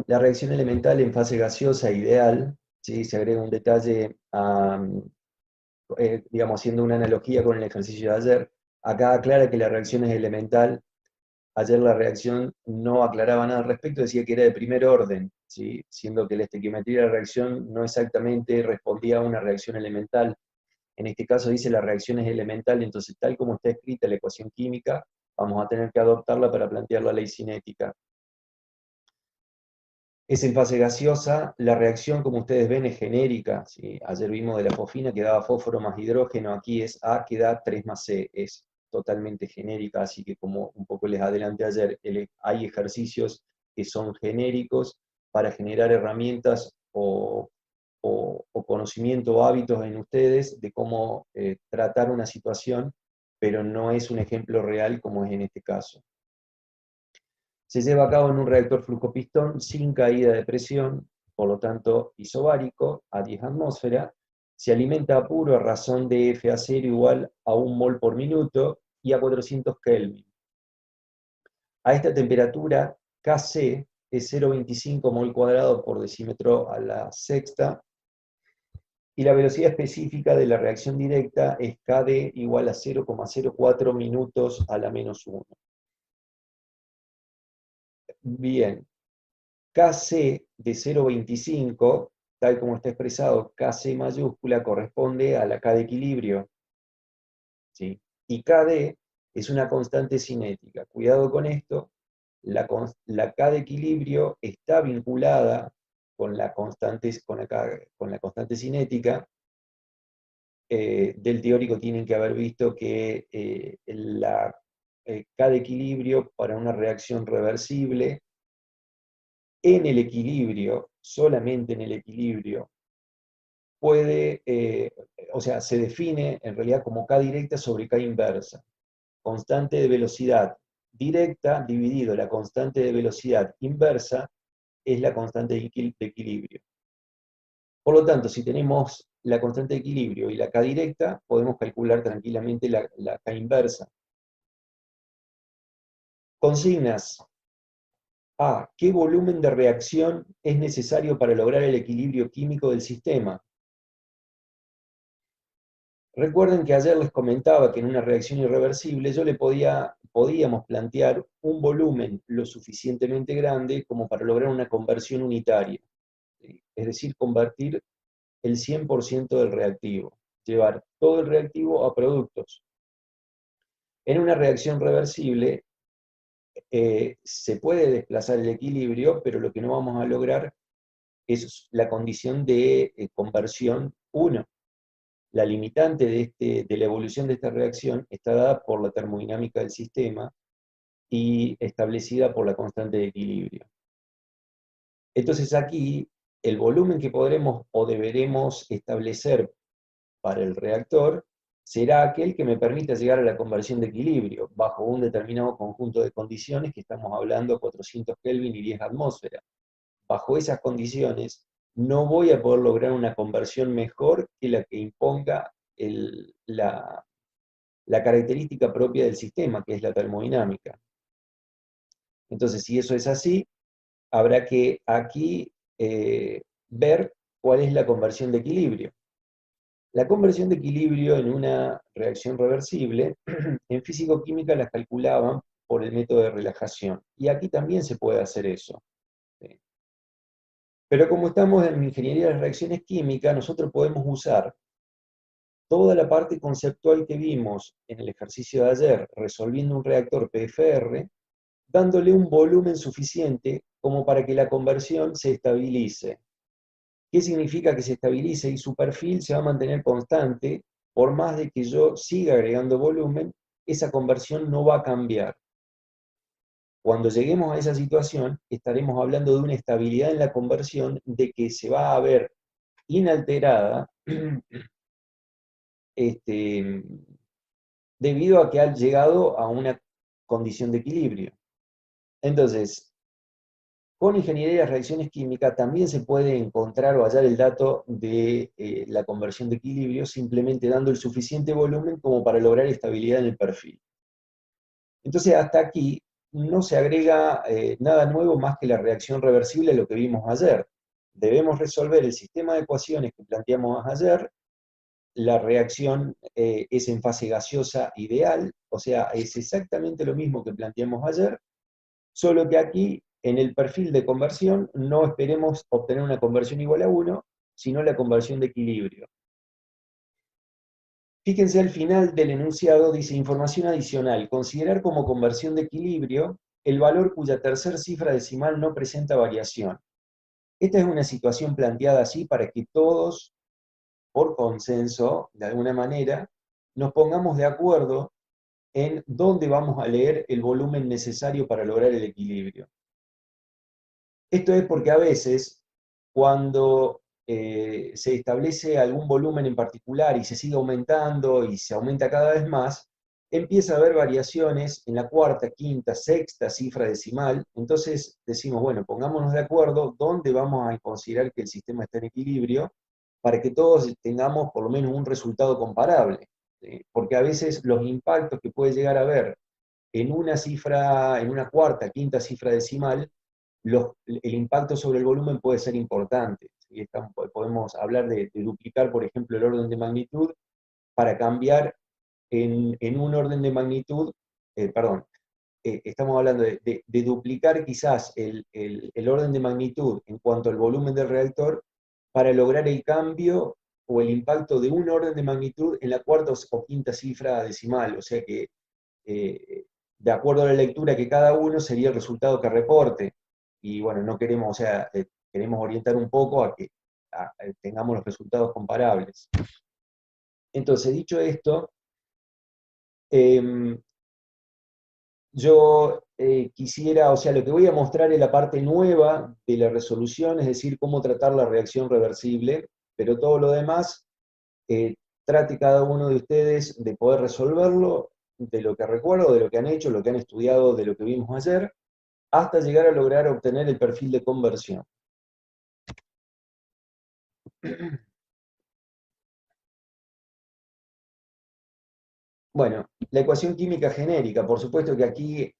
la reacción elemental en fase gaseosa ideal, ¿sí? Se agrega un detalle, digamos, haciendo una analogía con el ejercicio de ayer. Acá aclara que la reacción es elemental. Ayer la reacción no aclaraba nada al respecto, decía que era de primer orden, ¿sí? Siendo que la estequiometría de la reacción no exactamente respondía a una reacción elemental. En este caso dice la reacción es elemental, entonces tal como está escrita la ecuación química, vamos a tener que adoptarla para plantear la ley cinética. Es en fase gaseosa, la reacción, como ustedes ven, es genérica, ¿sí? Ayer vimos de la fosfina que daba fósforo más hidrógeno, aquí es A que da 3 más C, es totalmente genérica, así que como un poco les adelanté ayer, hay ejercicios que son genéricos para generar herramientas o conocimiento o hábitos en ustedes de cómo tratar una situación, pero no es un ejemplo real como es en este caso. Se lleva a cabo en un reactor flucopistón sin caída de presión, por lo tanto isobárico, a 10 atmósferas, se alimenta a puro a razón de FA0 igual a 1 mol por minuto y a 400 Kelvin. A esta temperatura, Kc es 0,25 mol cuadrado por decímetro a la sexta, y la velocidad específica de la reacción directa es Kd igual a 0,04 minutos a la menos 1. Bien, Kc de 0,25, tal como está expresado, Kc mayúscula corresponde a la K de equilibrio, ¿sí? Y Kd es una constante cinética. Cuidado con esto, la K de equilibrio está vinculada con la constante cinética. Del teórico tienen que haber visto que la K de equilibrio para una reacción reversible en el equilibrio, solamente en el equilibrio, puede, o sea, se define en realidad como K directa sobre K inversa. Constante de velocidad directa dividido la constante de velocidad inversa es la constante de equilibrio. Por lo tanto, si tenemos la constante de equilibrio y la K directa, podemos calcular tranquilamente la K inversa. Consignas. A. ¿Qué volumen de reacción es necesario para lograr el equilibrio químico del sistema? Recuerden que ayer les comentaba que en una reacción irreversible podíamos plantear un volumen lo suficientemente grande como para lograr una conversión unitaria. Es decir, convertir el 100% del reactivo, llevar todo el reactivo a productos. En una reacción reversible se puede desplazar el equilibrio, pero lo que no vamos a lograr es la condición de conversión 1. La limitante de la evolución de esta reacción está dada por la termodinámica del sistema y establecida por la constante de equilibrio. Entonces aquí el volumen que podremos o deberemos establecer para el reactor será aquel que me permita llegar a la conversión de equilibrio bajo un determinado conjunto de condiciones que estamos hablando 400 Kelvin y 10 atmósferas. Bajo esas condiciones no voy a poder lograr una conversión mejor que la que imponga la característica propia del sistema, que es la termodinámica. Entonces, si eso es así, habrá que aquí ver cuál es la conversión de equilibrio. La conversión de equilibrio en una reacción reversible, en físico-química las calculaban por el método de relajación. Y aquí también se puede hacer eso. ¿Sí? Pero como estamos en ingeniería de reacciones químicas, nosotros podemos usar toda la parte conceptual que vimos en el ejercicio de ayer, resolviendo un reactor PFR, dándole un volumen suficiente como para que la conversión se estabilice. ¿Qué significa que se estabilice? Y su perfil se va a mantener constante, por más de que yo siga agregando volumen, esa conversión no va a cambiar. Cuando lleguemos a esa situación, estaremos hablando de una estabilidad en la conversión, de que se va a ver inalterada debido a que ha llegado a una condición de equilibrio. Entonces, con ingeniería de reacciones químicas también se puede encontrar o hallar el dato de la conversión de equilibrio simplemente dando el suficiente volumen como para lograr estabilidad en el perfil. Entonces, hasta aquí no se agrega nada nuevo más que la reacción reversible a lo que vimos ayer. Debemos resolver el sistema de ecuaciones que planteamos ayer. La reacción es en fase gaseosa ideal, o sea, es exactamente lo mismo que planteamos ayer, solo que aquí, en el perfil de conversión, no esperemos obtener una conversión igual a 1, sino la conversión de equilibrio. Fíjense al final del enunciado, dice información adicional, considerar como conversión de equilibrio el valor cuya tercera cifra decimal no presenta variación. Esta es una situación planteada así para que todos, por consenso, de alguna manera, nos pongamos de acuerdo en dónde vamos a leer el volumen necesario para lograr el equilibrio. Esto es porque a veces, cuando se establece algún volumen en particular y se sigue aumentando y se aumenta cada vez más, empieza a haber variaciones en la cuarta, quinta, sexta cifra decimal. Entonces decimos, bueno, pongámonos de acuerdo dónde vamos a considerar que el sistema está en equilibrio para que todos tengamos por lo menos un resultado comparable. Porque a veces los impactos que puede llegar a haber en una cifra, en una cuarta, quinta cifra decimal, el impacto sobre el volumen puede ser importante. ¿Sí? Podemos hablar de duplicar, por ejemplo, el orden de magnitud para cambiar en un orden de magnitud, perdón, estamos hablando de duplicar quizás el orden de magnitud en cuanto al volumen del reactor para lograr el cambio o el impacto de un orden de magnitud en la cuarta o quinta cifra decimal. O sea que, de acuerdo a la lectura que cada uno sería el resultado que reporte. Y bueno, no queremos, o sea, queremos orientar un poco a que tengamos los resultados comparables. Entonces, dicho esto, yo quisiera, o sea, lo que voy a mostrar es la parte nueva de la resolución, es decir, cómo tratar la reacción reversible, pero todo lo demás, trate cada uno de ustedes de poder resolverlo, de lo que recuerdo, de lo que han hecho, lo que han estudiado, de lo que vimos ayer, hasta llegar a lograr obtener el perfil de conversión. Bueno, la ecuación química genérica, por supuesto que aquí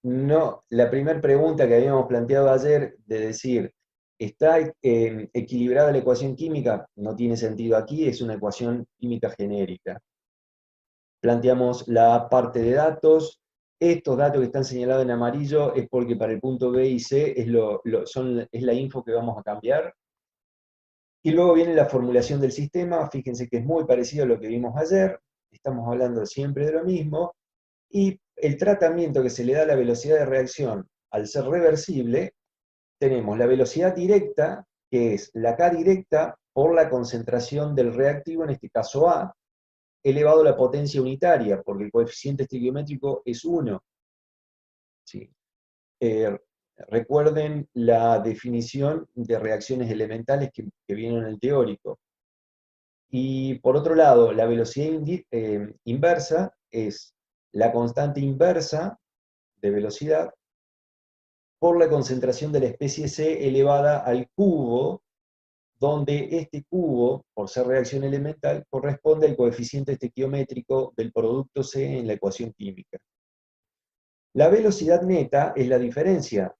no, la primera pregunta que habíamos planteado ayer de decir, ¿está equilibrada la ecuación química? No tiene sentido aquí, es una ecuación química genérica. Planteamos la parte de datos. Estos datos que están señalados en amarillo es porque para el punto B y C es la info que vamos a cambiar. Y luego viene la formulación del sistema, fíjense que es muy parecido a lo que vimos ayer, estamos hablando siempre de lo mismo, y el tratamiento que se le da a la velocidad de reacción al ser reversible, tenemos la velocidad directa, que es la K directa por la concentración del reactivo, en este caso A, elevado a la potencia unitaria, porque el coeficiente estequiométrico es 1. ¿Sí? Eh, Recuerden la definición de reacciones elementales que viene en el teórico. Y por otro lado, la velocidad inversa es la constante inversa de velocidad por la concentración de la especie C elevada al cubo, donde este cubo, por ser reacción elemental, corresponde al coeficiente estequiométrico del producto C en la ecuación química. La velocidad neta es la diferencia.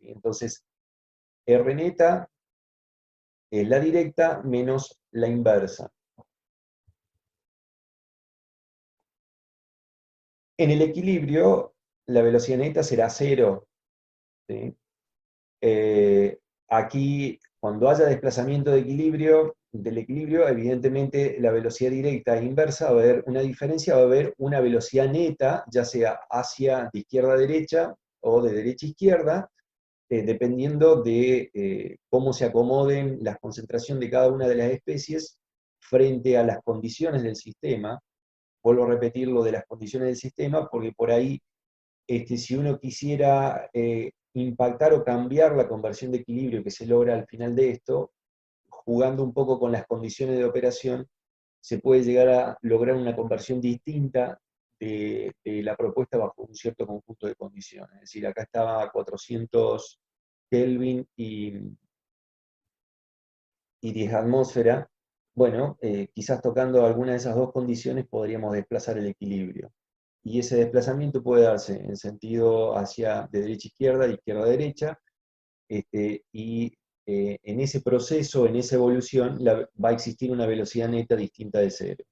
Entonces, R neta es la directa menos la inversa. En el equilibrio, la velocidad neta será 0. ¿Sí? Aquí, cuando haya desplazamiento de equilibrio, del equilibrio, evidentemente la velocidad directa e inversa va a haber una diferencia, va a haber una velocidad neta, ya sea hacia de izquierda a derecha o de derecha a izquierda, dependiendo de cómo se acomoden la concentración de cada una de las especies frente a las condiciones del sistema. Vuelvo a repetir lo de las condiciones del sistema, porque por ahí, si uno quisiera impactar o cambiar la conversión de equilibrio que se logra al final de esto, jugando un poco con las condiciones de operación, se puede llegar a lograr una conversión distinta de la propuesta bajo un cierto conjunto de condiciones. Es decir, acá estaba a 400 Kelvin y 10 atmósfera. Bueno, quizás tocando alguna de esas dos condiciones podríamos desplazar el equilibrio. y ese desplazamiento puede darse en sentido hacia de derecha a izquierda, de izquierda a derecha, y en ese proceso, en esa evolución, va a existir una velocidad neta distinta de cero.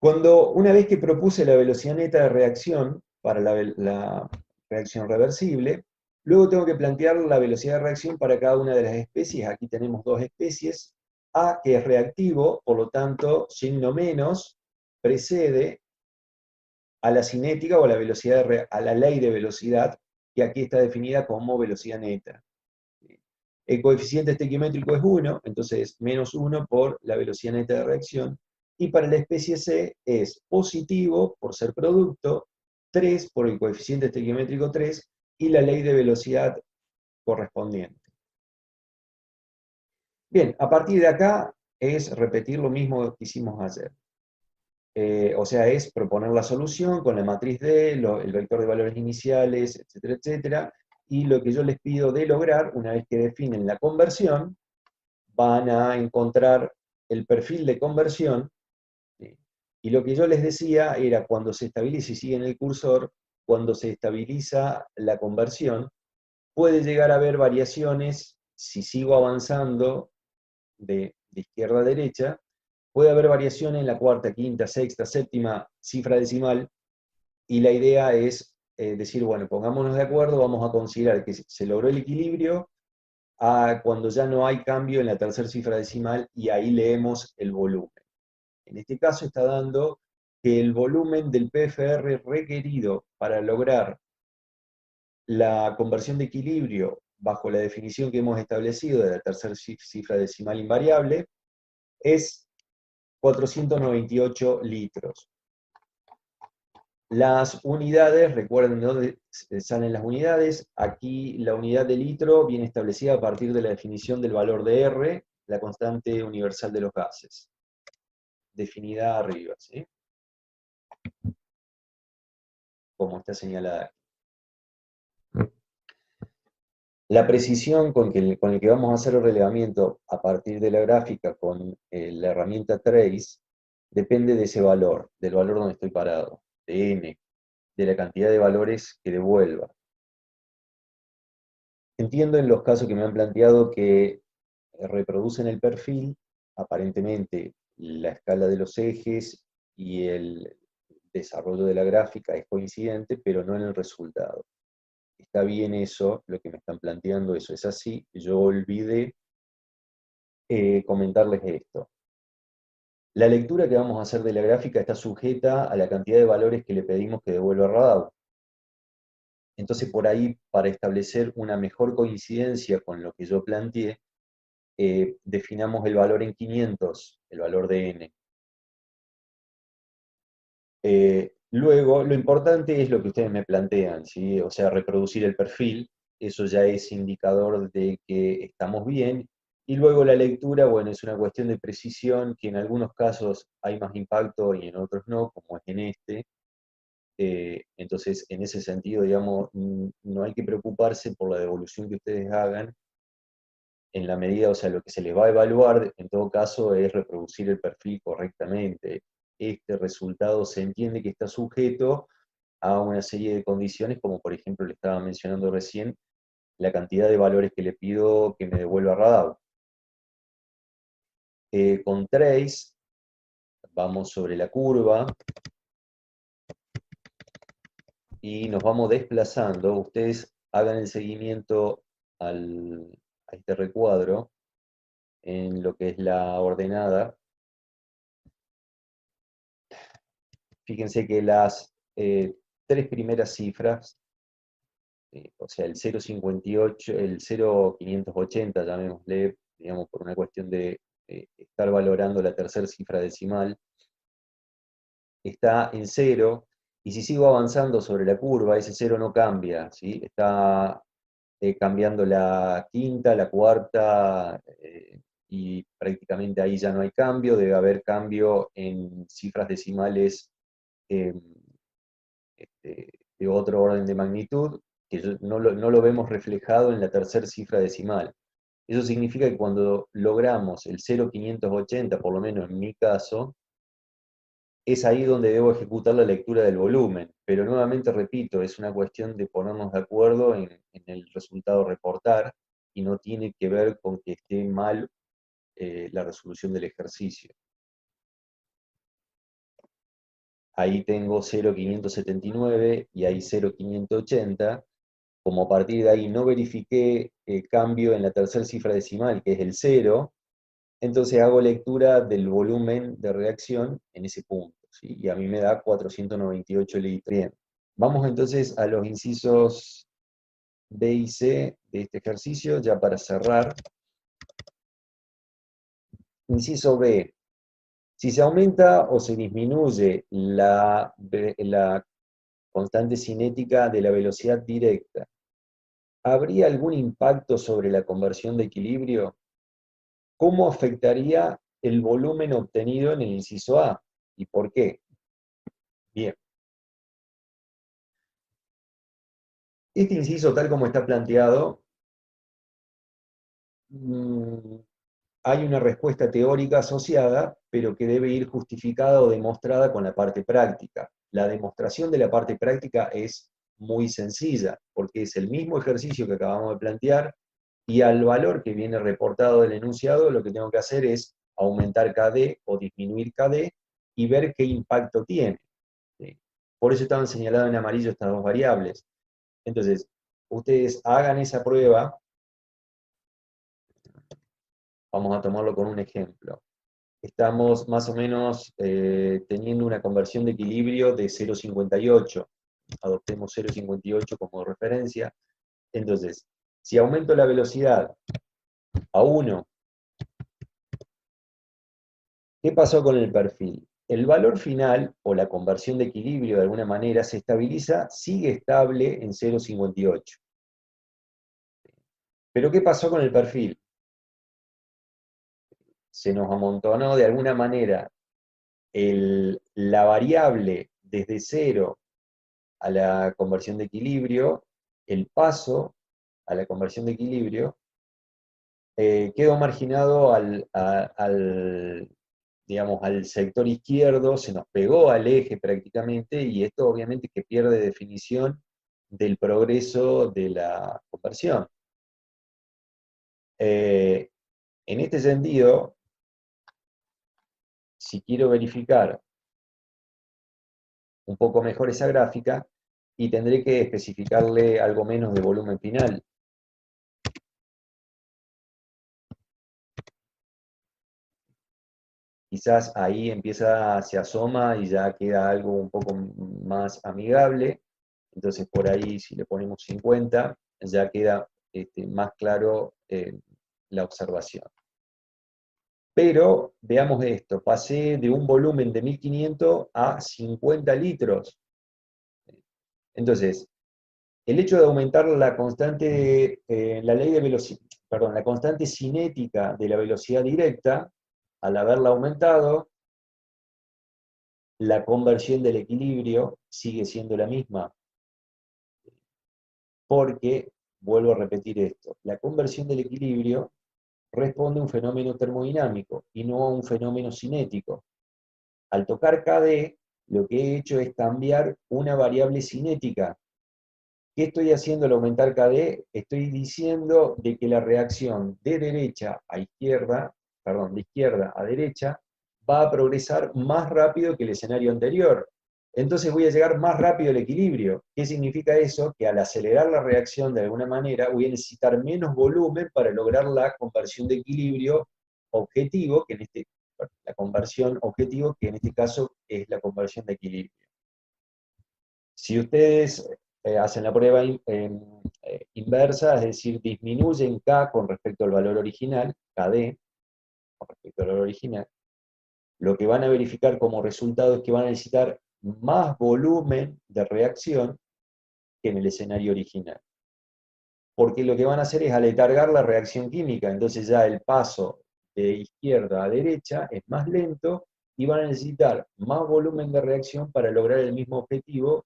Una vez que propuse la velocidad neta de reacción para la reacción reversible, luego tengo que plantear la velocidad de reacción para cada una de las especies. Aquí tenemos dos especies. A, que es reactivo, por lo tanto, signo menos precede a la cinética o a la velocidad a la ley de velocidad, que aquí está definida como velocidad neta. El coeficiente estequiométrico es 1, entonces menos 1 por la velocidad neta de reacción. Y para la especie C es positivo por ser producto, 3 por el coeficiente estequiométrico 3 y la ley de velocidad correspondiente. Bien, a partir de acá es repetir lo mismo que hicimos ayer. O sea, es proponer la solución con la matriz D, el vector de valores iniciales, etcétera, etcétera. Y lo que yo les pido de lograr, una vez que definen la conversión, van a encontrar el perfil de conversión. ¿Sí? Y lo que yo les decía era, cuando se estabiliza y siguen el cursor, cuando se estabiliza la conversión, puede llegar a haber variaciones, si sigo avanzando de izquierda a derecha, puede haber variaciones en la cuarta, quinta, sexta, séptima cifra decimal, y la idea es decir, bueno, pongámonos de acuerdo, vamos a considerar que se logró el equilibrio a cuando ya no hay cambio en la tercera cifra decimal, y ahí leemos el volumen. En este caso está dando que el volumen del PFR requerido para lograr la conversión de equilibrio bajo la definición que hemos establecido de la tercera cifra decimal invariable es 498 litros. Las unidades, recuerden de dónde salen las unidades. Aquí la unidad de litro viene establecida a partir de la definición del valor de R, la constante universal de los gases, definida arriba, ¿sí? Como está señalada aquí. La precisión con el que vamos a hacer el relevamiento a partir de la gráfica con la herramienta Trace depende de ese valor, del valor donde estoy parado, de n, de la cantidad de valores que devuelva. Entiendo en los casos que me han planteado que reproducen el perfil, aparentemente la escala de los ejes y el desarrollo de la gráfica es coincidente, pero no en el resultado. Está bien eso, lo que me están planteando, eso es así. Yo olvidé comentarles esto. La lectura que vamos a hacer de la gráfica está sujeta a la cantidad de valores que le pedimos que devuelva Radau. Entonces, por ahí, para establecer una mejor coincidencia con lo que yo planteé, definamos el valor en 500, el valor de n. Luego, lo importante es lo que ustedes me plantean, ¿sí? O sea, reproducir el perfil, eso ya es indicador de que estamos bien. Y luego la lectura, bueno, es una cuestión de precisión, que en algunos casos hay más impacto y en otros no, como es en este. Entonces, en ese sentido, digamos, no hay que preocuparse por la devolución que ustedes hagan, en la medida, o sea, lo que se les va a evaluar, en todo caso, es reproducir el perfil correctamente. Este resultado se entiende que está sujeto a una serie de condiciones, como por ejemplo le estaba mencionando recién, la cantidad de valores que le pido que me devuelva Radau. Con Trace, vamos sobre la curva, y nos vamos desplazando. Ustedes hagan el seguimiento a este recuadro en lo que es la ordenada. Fíjense que las tres primeras cifras, o sea, el 0,58, el 0,580, llamémosle, digamos, por una cuestión de estar valorando la tercera cifra decimal, está en 0, y si sigo avanzando sobre la curva, ese 0 no cambia, ¿sí? Está cambiando la quinta, la cuarta, y prácticamente ahí ya no hay cambio, debe haber cambio en cifras decimales de otro orden de magnitud, que no lo vemos reflejado en la tercera cifra decimal. Eso significa que cuando logramos el 0,580, por lo menos en mi caso, es ahí donde debo ejecutar la lectura del volumen. Pero nuevamente repito, es una cuestión de ponernos de acuerdo en el resultado a reportar y no tiene que ver con que esté mal la resolución del ejercicio. Ahí tengo 0,579 y ahí 0,580. Como a partir de ahí no verifiqué el cambio en la tercera cifra decimal, que es el 0, entonces hago lectura del volumen de reacción en ese punto, ¿sí? Y a mí me da 498 litros. Bien, vamos entonces a los incisos B y C de este ejercicio, ya para cerrar. Inciso B. Si se aumenta o se disminuye la constante cinética de la velocidad directa, ¿habría algún impacto sobre la conversión de equilibrio? ¿Cómo afectaría el volumen obtenido en el inciso A? ¿Y por qué? Bien. Este inciso, tal como está planteado, hay una respuesta teórica asociada, pero que debe ir justificada o demostrada con la parte práctica. La demostración de la parte práctica es muy sencilla, porque es el mismo ejercicio que acabamos de plantear, y al valor que viene reportado del enunciado, lo que tengo que hacer es aumentar KD o disminuir KD y ver qué impacto tiene. ¿Sí? Por eso estaban señaladas en amarillo estas dos variables. Entonces, ustedes hagan esa prueba. Vamos a tomarlo con un ejemplo. Estamos más o menos teniendo una conversión de equilibrio de 0,58. Adoptemos 0,58 como referencia. Entonces, si aumento la velocidad a 1, ¿qué pasó con el perfil? El valor final, o la conversión de equilibrio de alguna manera, se estabiliza, sigue estable en 0,58. Pero ¿qué pasó con el perfil? Se nos amontonó de alguna manera la variable desde 0 a la conversión de equilibrio, el paso a la conversión de equilibrio, quedó marginado digamos, al sector izquierdo, se nos pegó al eje prácticamente, y esto obviamente que pierde definición del progreso de la conversión. En este sentido, si quiero verificar un poco mejor esa gráfica, y tendré que especificarle algo menos de volumen final. Quizás ahí empieza, se asoma y ya queda algo un poco más amigable. Entonces por ahí si le ponemos 50, ya queda más claro la observación. Pero veamos esto, pasé de un volumen de 1500 a 50 litros. Entonces, el hecho de aumentar la constante, la ley de velocidad, perdón, la constante cinética de la velocidad directa, al haberla aumentado, la conversión del equilibrio sigue siendo la misma, porque, vuelvo a repetir esto, la conversión del equilibrio responde a un fenómeno termodinámico y no a un fenómeno cinético. Al tocar KD, lo que he hecho es cambiar una variable cinética. ¿Qué estoy haciendo al aumentar KD? Estoy diciendo de que la reacción de derecha a izquierda, perdón, de izquierda a derecha, va a progresar más rápido que el escenario anterior. Entonces voy a llegar más rápido al equilibrio. ¿Qué significa eso? Que al acelerar la reacción de alguna manera voy a necesitar menos volumen para lograr la conversión de equilibrio objetivo, la conversión objetivo, que en este caso es la conversión de equilibrio. Si ustedes hacen la prueba inversa, es decir, disminuyen K con respecto al valor original, KD, con respecto al valor original, lo que van a verificar como resultado es que van a necesitar más volumen de reacción que en el escenario original. Porque lo que van a hacer es aletargar la reacción química, entonces ya el paso de izquierda a derecha es más lento y van a necesitar más volumen de reacción para lograr el mismo objetivo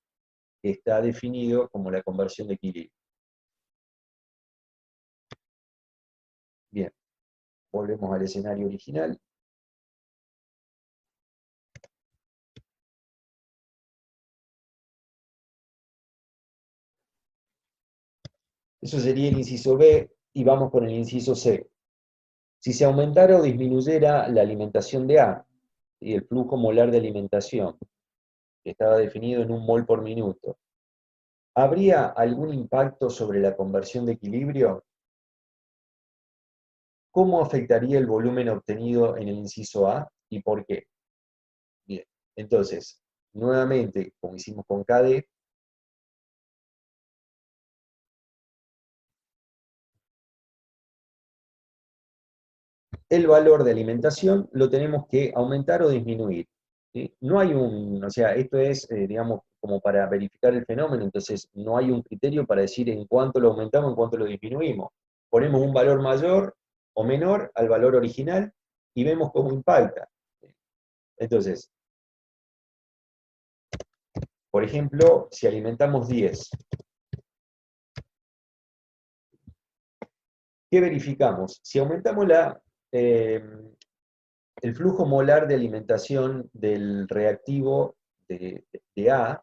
que está definido como la conversión de equilibrio. Bien, volvemos al escenario original. Eso sería el inciso B, y vamos con el inciso C. Si se aumentara o disminuyera la alimentación de A, y el flujo molar de alimentación, que estaba definido en 1 mol por minuto, ¿habría algún impacto sobre la conversión de equilibrio? ¿Cómo afectaría el volumen obtenido en el inciso A y por qué? Bien, entonces, nuevamente, como hicimos con KD, el valor de alimentación lo tenemos que aumentar o disminuir. ¿Sí? No hay o sea, esto es, digamos, como para verificar el fenómeno, entonces no hay un criterio para decir en cuánto lo aumentamos, en cuánto lo disminuimos. Ponemos un valor mayor o menor al valor original y vemos cómo impacta. Entonces, por ejemplo, si alimentamos 10, ¿qué verificamos? Si aumentamos eh, el flujo molar de alimentación del reactivo de A,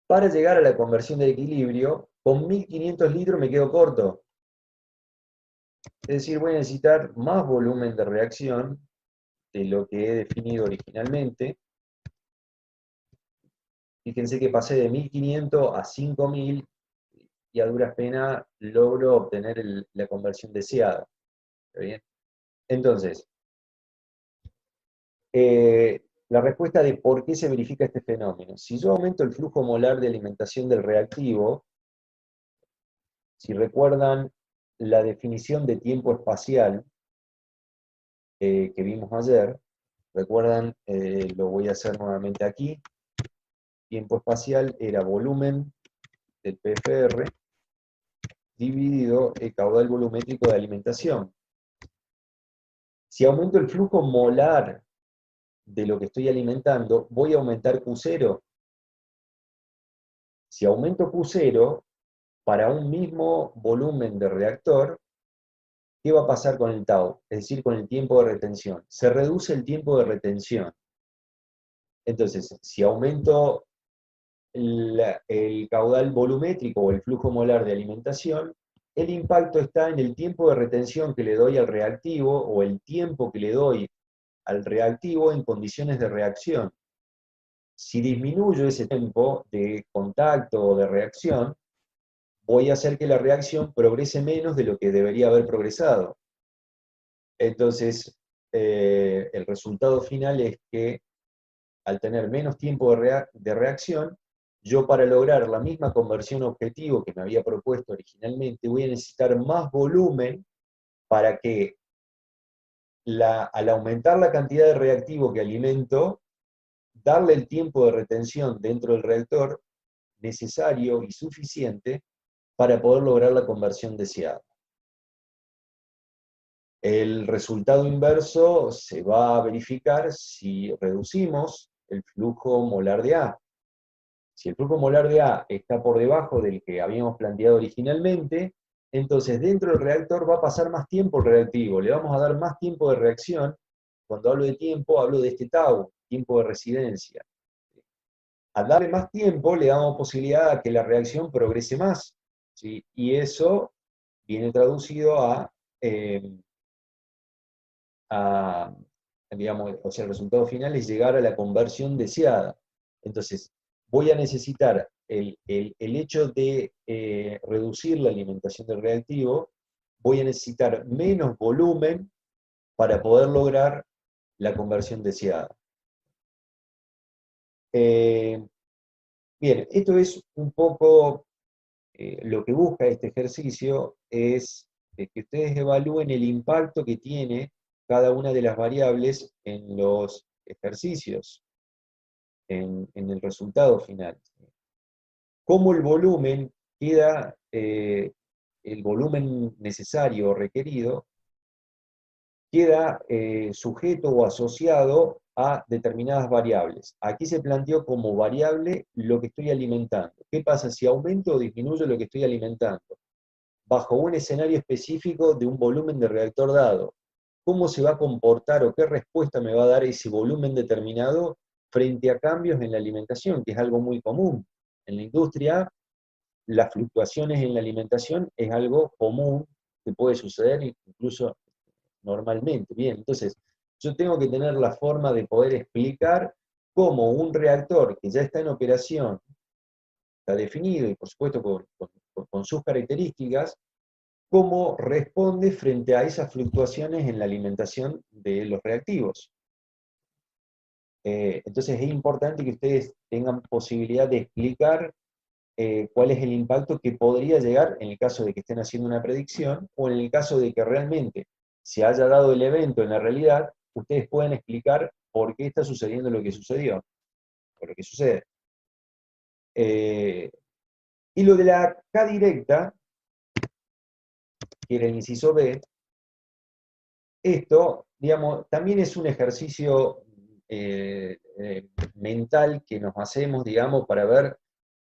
para llegar a la conversión de equilibrio, con 1500 litros me quedo corto. Es decir, voy a necesitar más volumen de reacción de lo que he definido originalmente. Fíjense que pasé de 1500 a 5000 y a duras penas logro obtener la conversión deseada. ¿Está bien? Entonces, la respuesta de por qué se verifica este fenómeno. Si yo aumento el flujo molar de alimentación del reactivo, si recuerdan la definición de tiempo espacial que vimos ayer, recuerdan, lo voy a hacer nuevamente aquí, tiempo espacial era volumen del PFR dividido el caudal volumétrico de alimentación. Si aumento el flujo molar de lo que estoy alimentando, voy a aumentar Q0. Si aumento Q0, para un mismo volumen de reactor, ¿qué va a pasar con el tau? Es decir, con el tiempo de retención. Se reduce el tiempo de retención. Entonces, si aumento el caudal volumétrico o el flujo molar de alimentación, el impacto está en el tiempo de retención que le doy al reactivo o el tiempo que le doy al reactivo en condiciones de reacción. Si disminuyo ese tiempo de contacto o de reacción, voy a hacer que la reacción progrese menos de lo que debería haber progresado. Entonces, el resultado final es que al tener menos tiempo de reacción, yo para lograr la misma conversión objetivo que me había propuesto originalmente, voy a necesitar más volumen para que al aumentar la cantidad de reactivo que alimento, darle el tiempo de retención dentro del reactor necesario y suficiente para poder lograr la conversión deseada. El resultado inverso se va a verificar si reducimos el flujo molar de A. Si el flujo molar de A está por debajo del que habíamos planteado originalmente, entonces dentro del reactor va a pasar más tiempo el reactivo, le vamos a dar más tiempo de reacción. Cuando hablo de tiempo, hablo de este tau, tiempo de residencia. Al darle más tiempo, le damos posibilidad a que la reacción progrese más, ¿sí? Y eso viene traducido a, digamos, o sea, el resultado final es llegar a la conversión deseada. Entonces, voy a necesitar el hecho de reducir la alimentación del reactivo, voy a necesitar menos volumen para poder lograr la conversión deseada. Bien, esto es un poco lo que busca este ejercicio, es que ustedes evalúen el impacto que tiene cada una de las variables en los ejercicios, en el resultado final. Cómo el volumen queda, el volumen necesario o requerido, queda sujeto o asociado a determinadas variables. Aquí se planteó como variable lo que estoy alimentando. ¿Qué pasa si aumento o disminuyo lo que estoy alimentando? Bajo un escenario específico de un volumen de reactor dado. ¿Cómo se va a comportar o qué respuesta me va a dar ese volumen determinado frente a cambios en la alimentación, que es algo muy común? En la industria las fluctuaciones en la alimentación es algo común que puede suceder incluso normalmente. Bien, entonces yo tengo que tener la forma de poder explicar cómo un reactor que ya está en operación, está definido y por supuesto con sus características, cómo responde frente a esas fluctuaciones en la alimentación de los reactivos. Entonces es importante que ustedes tengan posibilidad de explicar cuál es el impacto que podría llegar en el caso de que estén haciendo una predicción o en el caso de que realmente se haya dado el evento en la realidad, ustedes pueden explicar por qué está sucediendo lo que sucedió, o lo que sucede. Y lo de la K directa, que era el inciso B, esto, digamos, también es un ejercicio mental que nos hacemos, digamos, para ver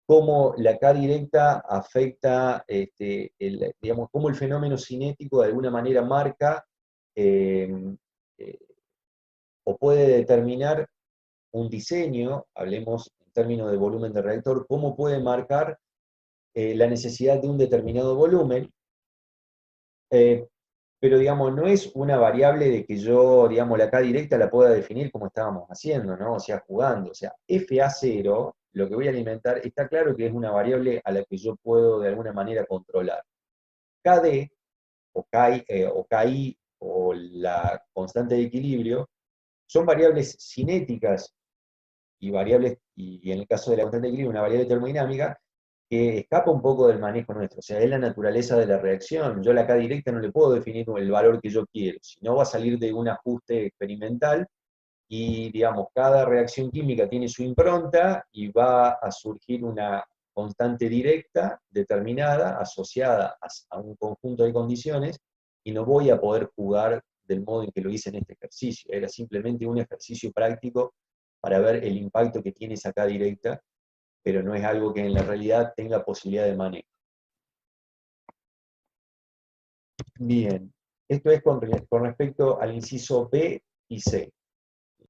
cómo la K directa afecta, digamos, cómo el fenómeno cinético de alguna manera marca eh, eh, o puede determinar un diseño, hablemos en términos de volumen de reactor, cómo puede marcar la necesidad de un determinado volumen, pero digamos, no es una variable de que yo, digamos, la K directa la pueda definir como estábamos haciendo, ¿no? O sea, jugando. O sea, FA0, lo que voy a alimentar, está claro que es una variable a la que yo puedo de alguna manera controlar. KD, o KI, o la constante de equilibrio, son variables cinéticas y variables, y en el caso de la constante de equilibrio, una variable termodinámica, que escapa un poco del manejo nuestro, o sea, es la naturaleza de la reacción. Yo la K directa no le puedo definir el valor que yo quiero, si no va a salir de un ajuste experimental y, digamos, cada reacción química tiene su impronta y va a surgir una constante directa, determinada, asociada a un conjunto de condiciones, y no voy a poder jugar del modo en que lo hice en este ejercicio. Era simplemente un ejercicio práctico para ver el impacto que tiene esa K directa, pero no es algo que en la realidad tenga posibilidad de manejo. Bien, esto es con respecto al inciso B y C.